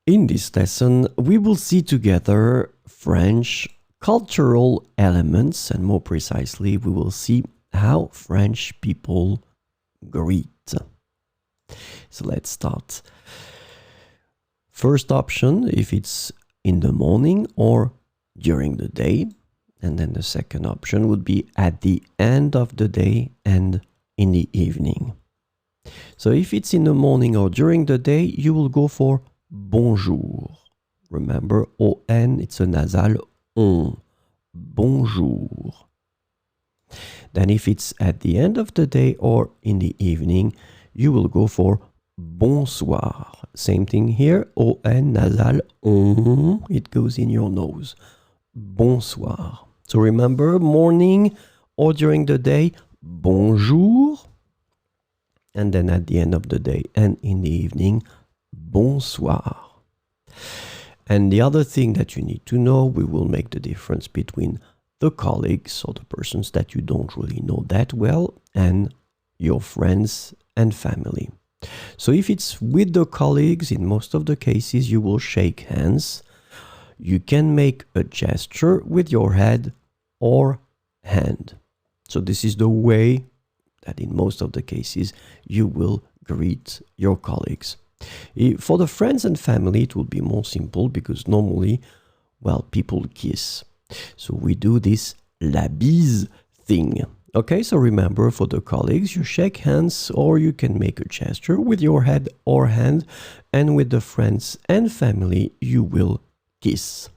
In this lesson, we will see together French cultural elements, and more precisely, we will see how French people greet. So let's start. First option, if it's in the morning or during the day. And then the second option would be at the end of the day and in the evening. So if it's in the morning or during the day, you will go for bonjour. Remember, on, it's a nasal on. Bonjour. Then if it's at the end of the day or in the evening, you will go for bonsoir. Same thing here, on, nasal on. It goes in your nose. Bonsoir. So remember, morning or during the day, bonjour. And then at the end of the day and in the evening, bonsoir. And the other thing that you need to know, we will make the difference between the colleagues or the persons that you don't really know that well and your friends and family. So if it's with the colleagues, in most of the cases, you will shake hands. You can make a gesture with your head or hand. So this is the way that in most of the cases you will greet your colleagues. For the friends and family, it will be more simple because normally, well, people kiss. So we do this la bise thing. Okay, so remember, for the colleagues, you shake hands or you can make a gesture with your head or hand, and with the friends and family, you will kiss.